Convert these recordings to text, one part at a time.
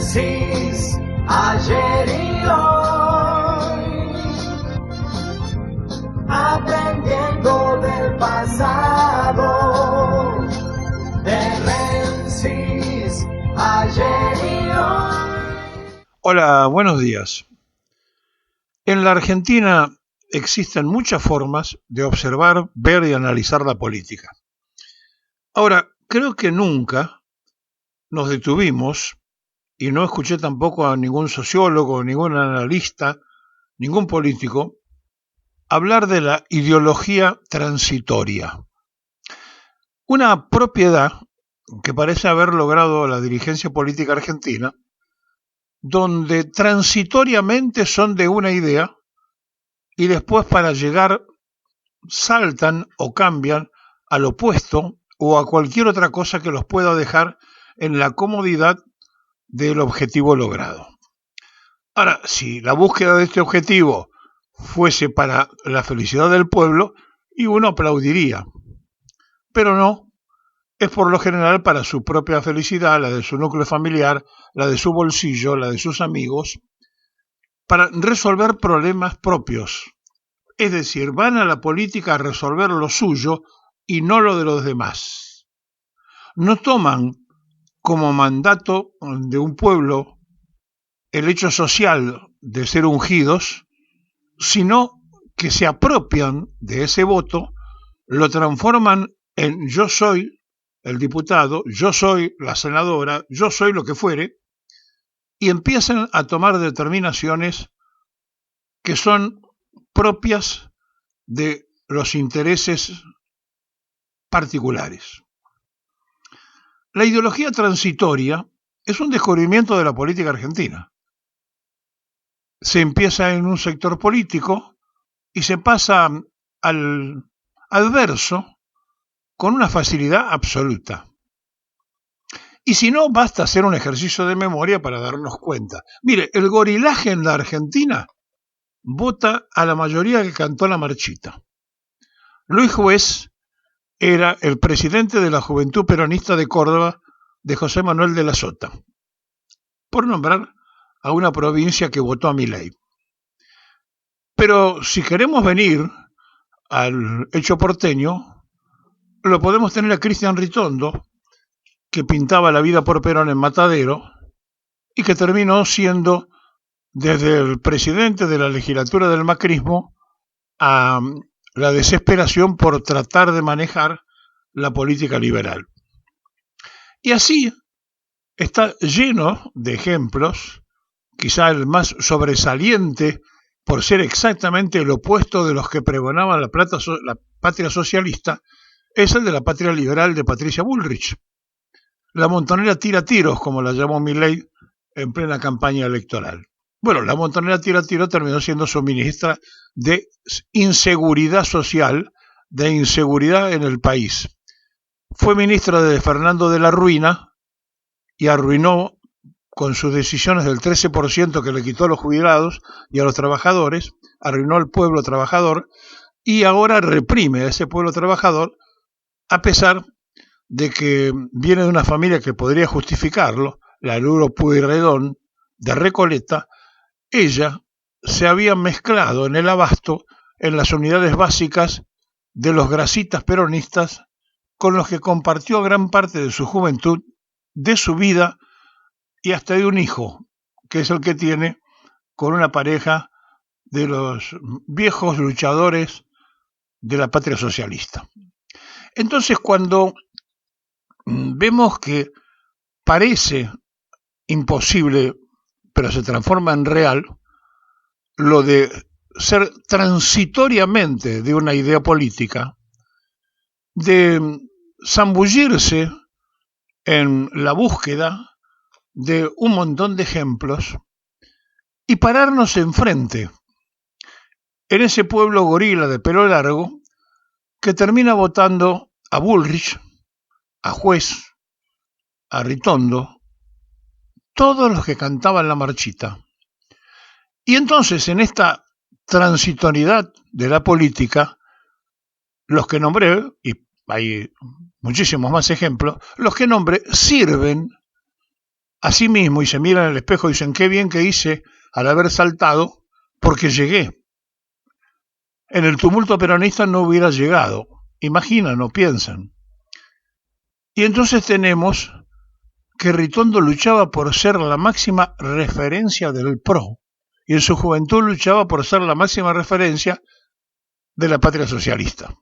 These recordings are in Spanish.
Génesis, ayer y hoy, aprendiendo del pasado. Génesis, ayer y hoy. Hola, buenos días. En la Argentina existen muchas formas de observar, ver y analizar la política. Ahora, creo que nunca nos detuvimos, y no escuché tampoco a ningún sociólogo, ningún analista, ningún político, hablar de la ideología transitoria. Una propiedad que parece haber logrado la dirigencia política argentina, donde transitoriamente son de una idea y después para llegar saltan o cambian al opuesto o a cualquier otra cosa que los pueda dejar en la comodidad del objetivo logrado. Ahora, si la búsqueda de este objetivo fuese para la felicidad del pueblo, y uno aplaudiría, pero no, es por lo general para su propia felicidad, la de su núcleo familiar, la de su bolsillo, la de sus amigos, para resolver problemas propios. Es decir, van a la política a resolver lo suyo y no lo de los demás. No toman como mandato de un pueblo el hecho social de ser ungidos, sino que se apropian de ese voto, lo transforman en yo soy el diputado, yo soy la senadora, yo soy lo que fuere, y empiezan a tomar determinaciones que son propias de los intereses particulares. La ideología transitoria es un descubrimiento de la política argentina. Se empieza en un sector político y se pasa al adverso con una facilidad absoluta. Y si no, basta hacer un ejercicio de memoria para darnos cuenta. Mire, el gorilaje en la Argentina vota a la mayoría que cantó la marchita. Luis Juez era el presidente de la Juventud Peronista de Córdoba de José Manuel de la Sota, por nombrar a una provincia que votó a Milei. Pero si queremos venir al hecho porteño, lo podemos tener a Cristian Ritondo, que pintaba la vida por Perón en Matadero y que terminó siendo desde el presidente de la legislatura del macrismo a la desesperación por tratar de manejar la política liberal. Y así está lleno de ejemplos, quizá el más sobresaliente por ser exactamente el opuesto de los que pregonaban la patria socialista, es el de la patria liberal de Patricia Bullrich. La montonera tira tiros, como la llamó Milei en plena campaña electoral. Bueno, la montonera tira tiros terminó siendo su ministra de inseguridad social, de inseguridad en el país. Fue ministra de Fernando de la Ruina y arruinó con sus decisiones del 13% que le quitó a los jubilados y a los trabajadores, arruinó al pueblo trabajador y ahora reprime a ese pueblo trabajador a pesar de que viene de una familia que podría justificarlo, la Luro Pueyrredón de Recoleta. Ella se había mezclado en el abasto en las unidades básicas de los grasitas peronistas con los que compartió gran parte de su juventud, de su vida y hasta de un hijo, que es el que tiene con una pareja de los viejos luchadores de la patria socialista. Entonces, cuando vemos que parece imposible, pero se transforma en real, lo de ser transitoriamente de una idea política, de zambullirse en la búsqueda de un montón de ejemplos y pararnos enfrente en ese pueblo gorila de pelo largo que termina votando a Bullrich, a Juez, a Ritondo, todos los que cantaban la marchita. Y entonces en esta transitoriedad de la política, los que nombré, y hay muchísimos más ejemplos, los que nombré sirven a sí mismo y se miran en el espejo y dicen, qué bien que hice al haber saltado, porque llegué. En el tumulto peronista no hubiera llegado. Imaginan o piensan. Y entonces tenemos que Ritondo luchaba por ser la máxima referencia del PRO, y en su juventud luchaba por ser la máxima referencia de la patria socialista.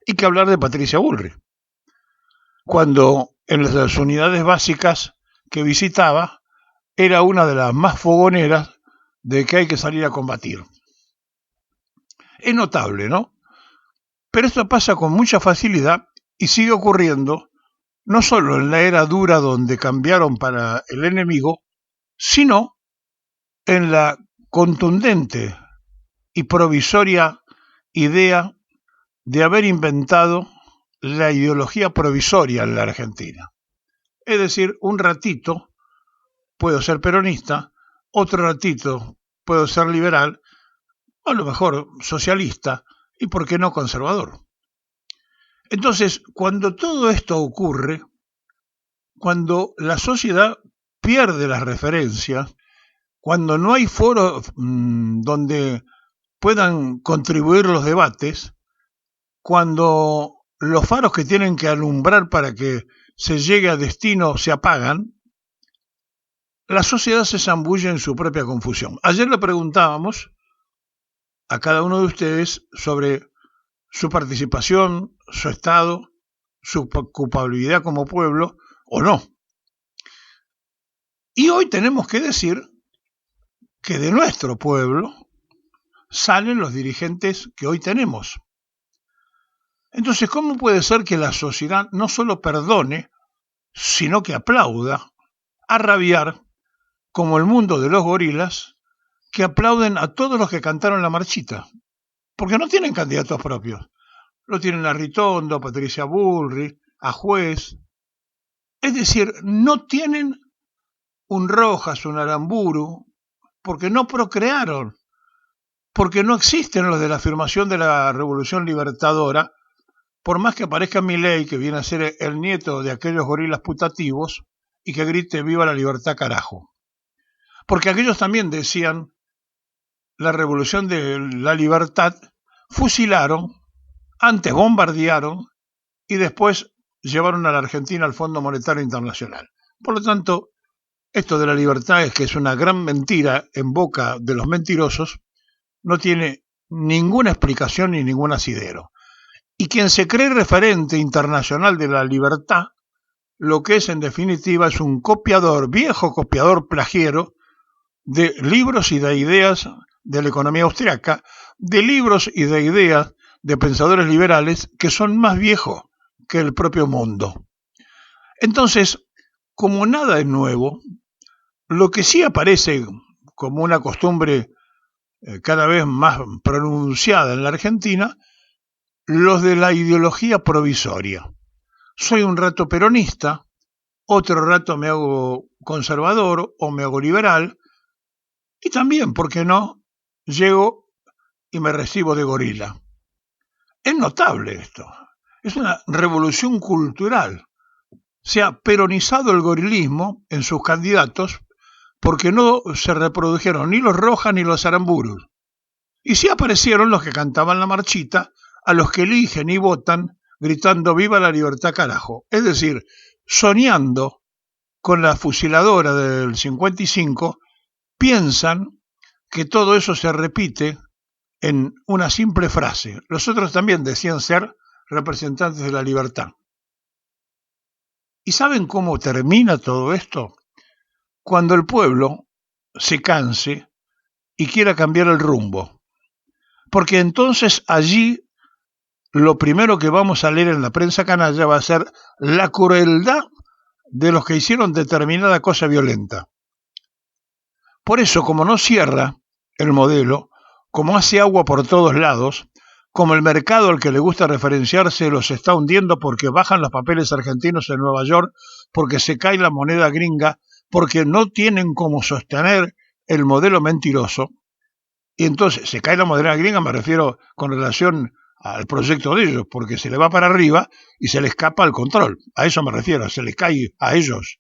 Y que hablar de Patricia Bullrich, cuando en las unidades básicas que visitaba era una de las más fogoneras de que hay que salir a combatir. Es notable, ¿no? Pero esto pasa con mucha facilidad y sigue ocurriendo no solo en la era dura donde cambiaron para el enemigo, sino en la contundente y provisoria idea de haber inventado la ideología provisoria en la Argentina. Es decir, un ratito puedo ser peronista, otro ratito puedo ser liberal, o a lo mejor socialista, y por qué no conservador. Entonces, cuando todo esto ocurre, cuando la sociedad pierde las referencias, cuando no hay foros donde puedan contribuir los debates, cuando los faros que tienen que alumbrar para que se llegue a destino se apagan, la sociedad se zambulle en su propia confusión. Ayer le preguntábamos a cada uno de ustedes sobre su participación, su estado, su culpabilidad como pueblo o no. Y hoy tenemos que decir que de nuestro pueblo salen los dirigentes que hoy tenemos. Entonces, ¿cómo puede ser que la sociedad no solo perdone, sino que aplauda, a rabiar, como el mundo de los gorilas, que aplauden a todos los que cantaron la marchita? Porque no tienen candidatos propios. Lo tienen a Ritondo, a Patricia Bullrich, a Juez. Es decir, no tienen un Rojas, un Aramburu, porque no procrearon, porque no existen los de la afirmación de la Revolución Libertadora, por más que aparezca Milei, que viene a ser el nieto de aquellos gorilas putativos, y que grite viva la libertad carajo. Porque aquellos también decían la Revolución de la Libertad, fusilaron, antes bombardearon, y después llevaron a la Argentina al Fondo Monetario Internacional. Por lo tanto, esto de la libertad es que es una gran mentira en boca de los mentirosos, no tiene ninguna explicación ni ningún asidero. Y quien se cree referente internacional de la libertad, lo que es en definitiva es un copiador, viejo copiador plagiero, de libros y de ideas de la economía austriaca, de libros y de ideas de pensadores liberales que son más viejos que el propio mundo. Entonces, como nada es nuevo, lo que sí aparece como una costumbre cada vez más pronunciada en la Argentina, los de la ideología provisoria. Soy un rato peronista, otro rato me hago conservador o me hago liberal, y también, ¿por qué no?, llego y me recibo de gorila. Es notable esto. Es una revolución cultural. Se ha peronizado el gorilismo en sus candidatos porque no se reprodujeron ni los Rojas ni los Aramburus. Y sí aparecieron los que cantaban la marchita, a los que eligen y votan gritando viva la libertad carajo. Es decir, soñando con la fusiladora del 55, piensan que todo eso se repite en una simple frase. Los otros también decían ser representantes de la libertad. ¿Y saben cómo termina todo esto? Cuando el pueblo se canse y quiera cambiar el rumbo. Porque entonces allí lo primero que vamos a leer en la prensa canalla va a ser la crueldad de los que hicieron determinada cosa violenta. Por eso, como no cierra el modelo, como hace agua por todos lados, como el mercado al que le gusta referenciarse los está hundiendo porque bajan los papeles argentinos en Nueva York, porque se cae la moneda gringa, porque no tienen cómo sostener el modelo mentiroso, y entonces se cae la moneda gringa, me refiero con relación al proyecto de ellos, porque se le va para arriba y se le escapa el control. A eso me refiero, se les cae a ellos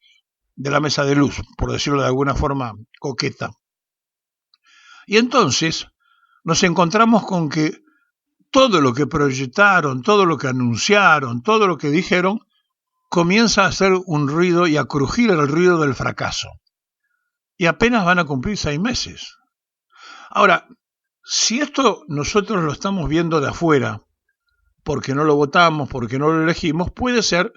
de la mesa de luz, por decirlo de alguna forma coqueta. Y entonces nos encontramos con que todo lo que proyectaron, todo lo que anunciaron, todo lo que dijeron, comienza a hacer un ruido y a crujir el ruido del fracaso. Y apenas van a cumplir 6 meses. Ahora, si esto nosotros lo estamos viendo de afuera, porque no lo votamos, porque no lo elegimos, puede ser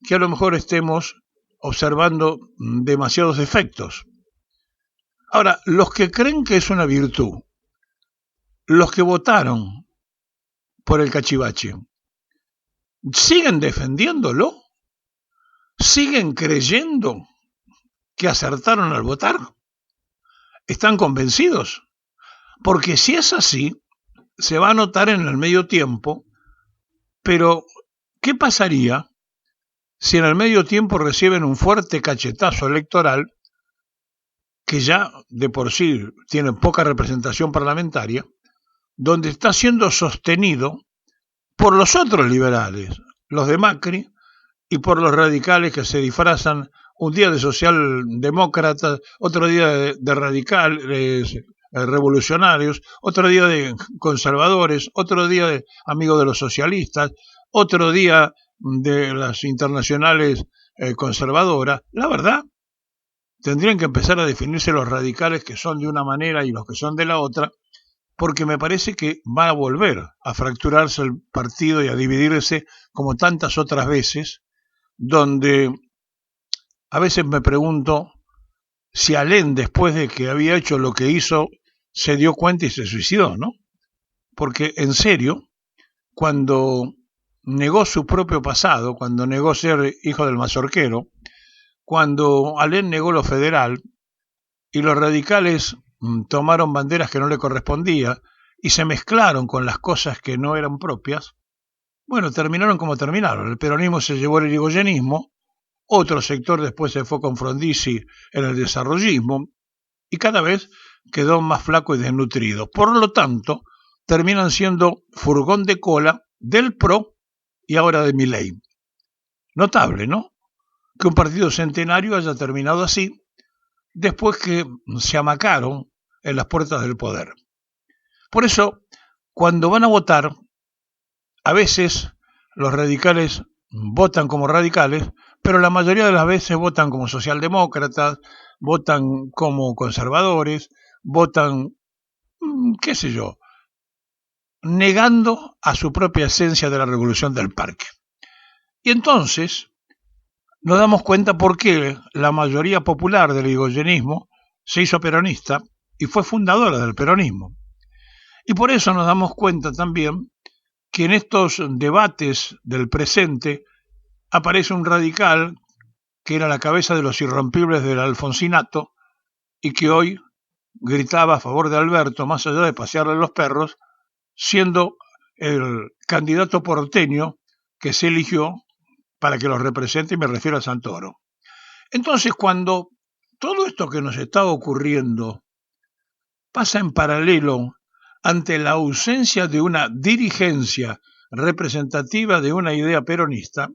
que a lo mejor estemos observando demasiados defectos. Ahora, los que creen que es una virtud, los que votaron por el cachivache, ¿siguen defendiéndolo? ¿Siguen creyendo que acertaron al votar? ¿Están convencidos? Porque si es así, se va a notar en el medio tiempo, pero ¿qué pasaría si en el medio tiempo reciben un fuerte cachetazo electoral, que ya de por sí tiene poca representación parlamentaria, donde está siendo sostenido por los otros liberales, los de Macri, y por los radicales que se disfrazan un día de socialdemócratas, otro día de radicales, revolucionarios, otro día de conservadores, otro día de amigos de los socialistas, otro día de las internacionales conservadoras. La verdad, tendrían que empezar a definirse los radicales que son de una manera y los que son de la otra, porque me parece que va a volver a fracturarse el partido y a dividirse como tantas otras veces, donde a veces me pregunto si Alén, después de que había hecho lo que hizo, se dio cuenta y se suicidó, ¿no? Porque en serio, cuando negó su propio pasado, cuando negó ser hijo del mazorquero, cuando Alén negó lo federal y los radicales tomaron banderas que no le correspondían y se mezclaron con las cosas que no eran propias, bueno, terminaron como terminaron. El peronismo se llevó el irigoyenismo, otro sector después se fue con Frondizi en el desarrollismo y cada vez quedó más flaco y desnutrido. Por lo tanto, terminan siendo furgón de cola del PRO y ahora de Milei. Notable, ¿no? Que un partido centenario haya terminado así, después que se amacaron en las puertas del poder. Por eso, cuando van a votar, a veces los radicales votan como radicales, pero la mayoría de las veces votan como socialdemócratas, votan como conservadores, votan, qué sé yo, negando a su propia esencia de la revolución del parque. Y entonces nos damos cuenta por qué la mayoría popular del irigoyenismo se hizo peronista y fue fundadora del peronismo. Y por eso nos damos cuenta también que en estos debates del presente aparece un radical que era la cabeza de los irrompibles del alfonsinato y que hoy gritaba a favor de Alberto, más allá de pasearle los perros, siendo el candidato porteño que se eligió para que los represente, y me refiero a Santoro. Entonces, cuando todo esto que nos está ocurriendo pasa en paralelo ante la ausencia de una dirigencia representativa de una idea peronista,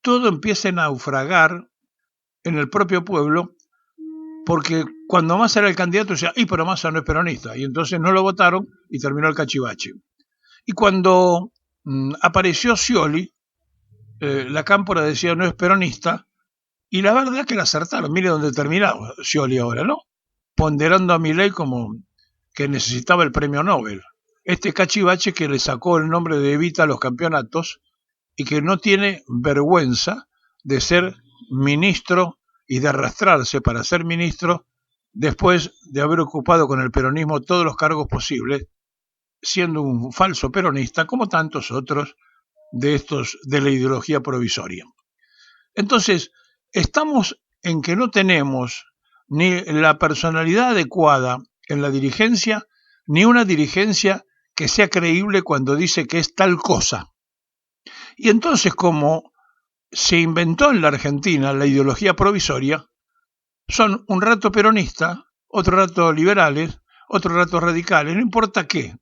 todo empieza a naufragar en el propio pueblo, porque cuando Massa era el candidato decía, pero Massa no es peronista, y entonces no lo votaron y terminó el cachivache. Y cuando apareció Scioli, la cámpora decía no es peronista, y la verdad es que la acertaron. Mire dónde terminaba Scioli ahora, ¿no? Ponderando a Milei como que necesitaba el premio Nobel. Este cachivache que le sacó el nombre de Evita a los campeonatos y que no tiene vergüenza de ser ministro y de arrastrarse para ser ministro después de haber ocupado con el peronismo todos los cargos posibles, siendo un falso peronista como tantos otros de estos de la ideología provisoria. Entonces, estamos en que no tenemos ni la personalidad adecuada en la dirigencia, ni una dirigencia que sea creíble cuando dice que es tal cosa. Y entonces, como se inventó en la Argentina la ideología provisoria, son un rato peronista, otro rato liberales, otro rato radicales, no importa qué,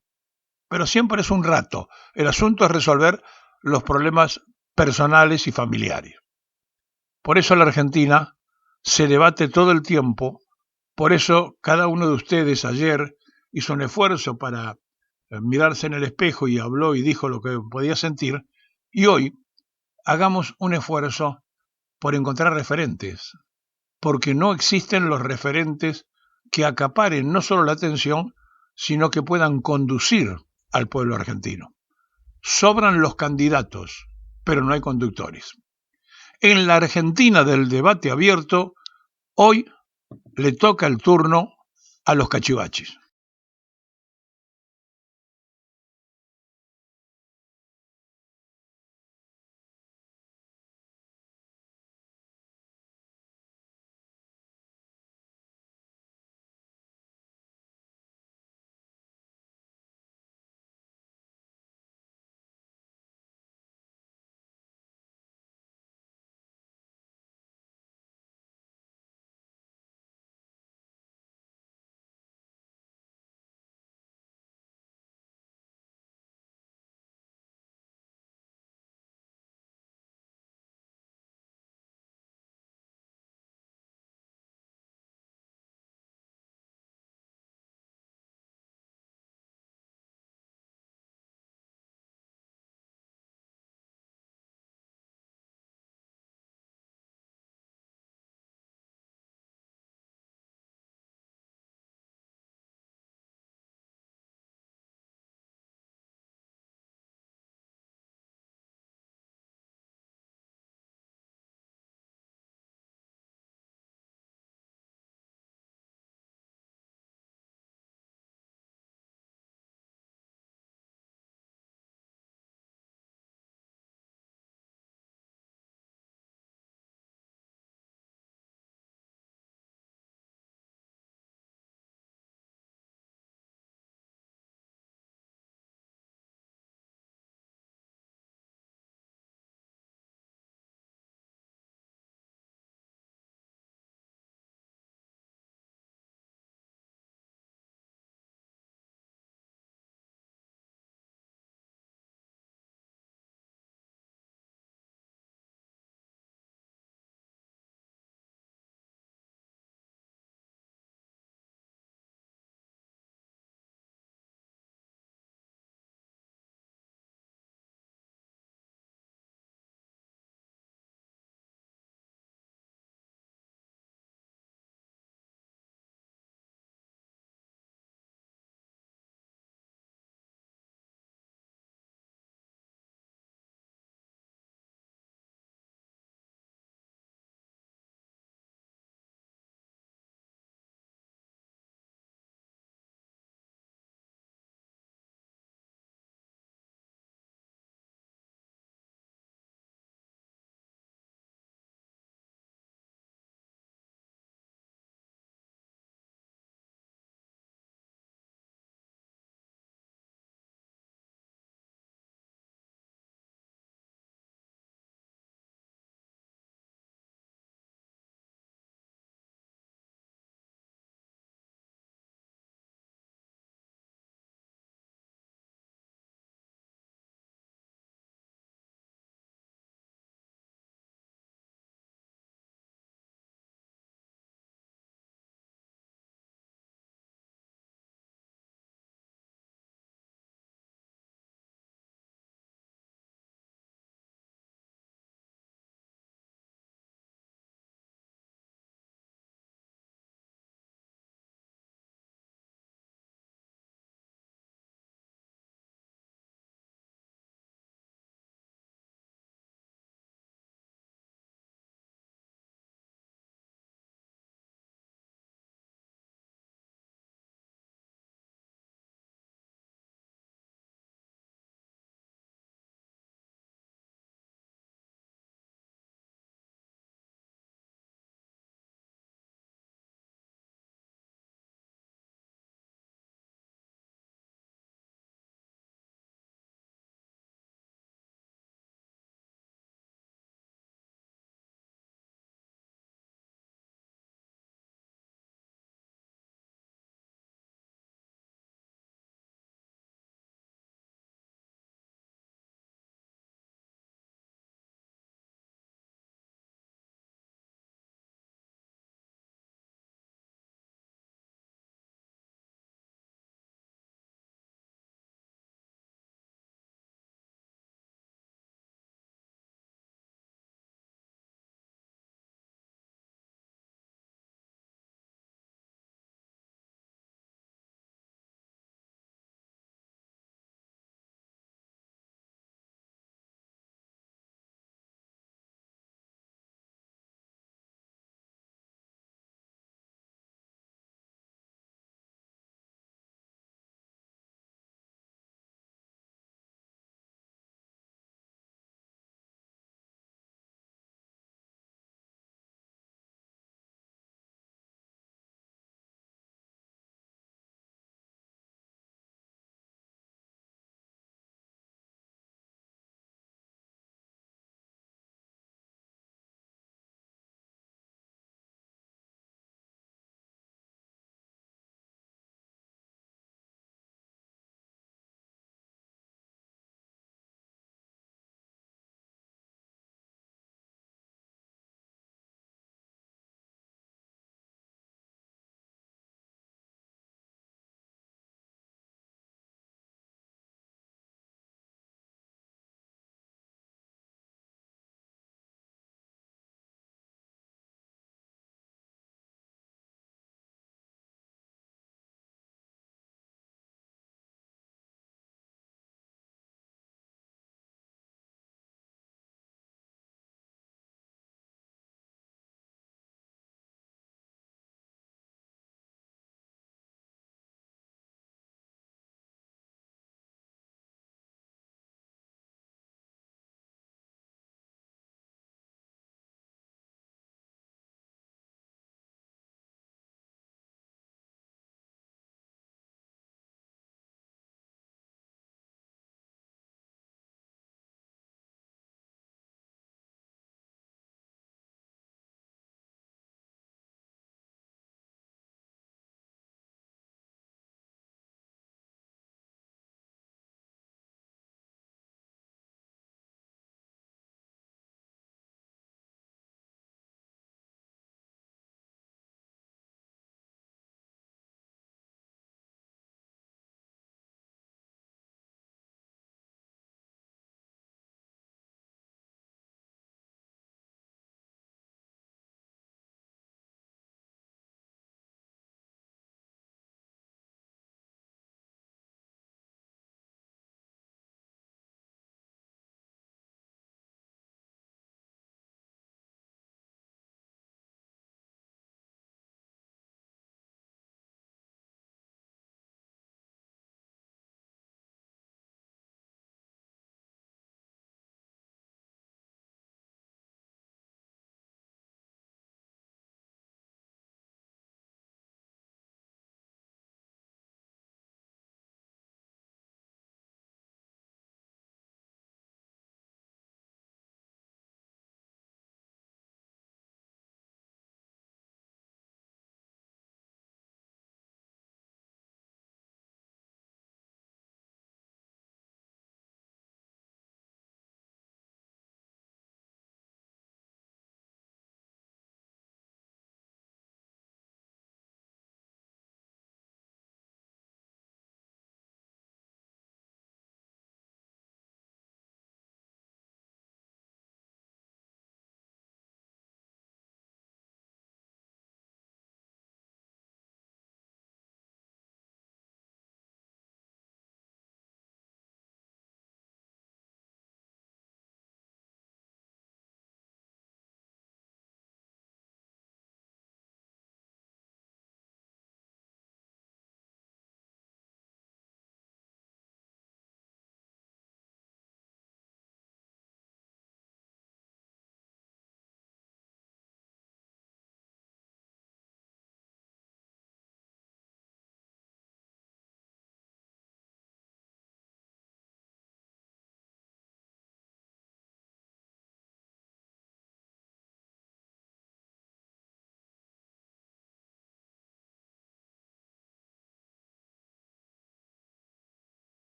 pero siempre es un rato. El asunto es resolver los problemas personales y familiares. Por eso la Argentina se debate todo el tiempo. Por eso cada uno de ustedes ayer hizo un esfuerzo para mirarse en el espejo y habló y dijo lo que podía sentir. Y hoy hagamos un esfuerzo por encontrar referentes, porque no existen los referentes que acaparen no solo la atención, sino que puedan conducir al pueblo argentino. Sobran los candidatos, pero no hay conductores. En la Argentina del debate abierto, hoy le toca el turno a los cachivaches.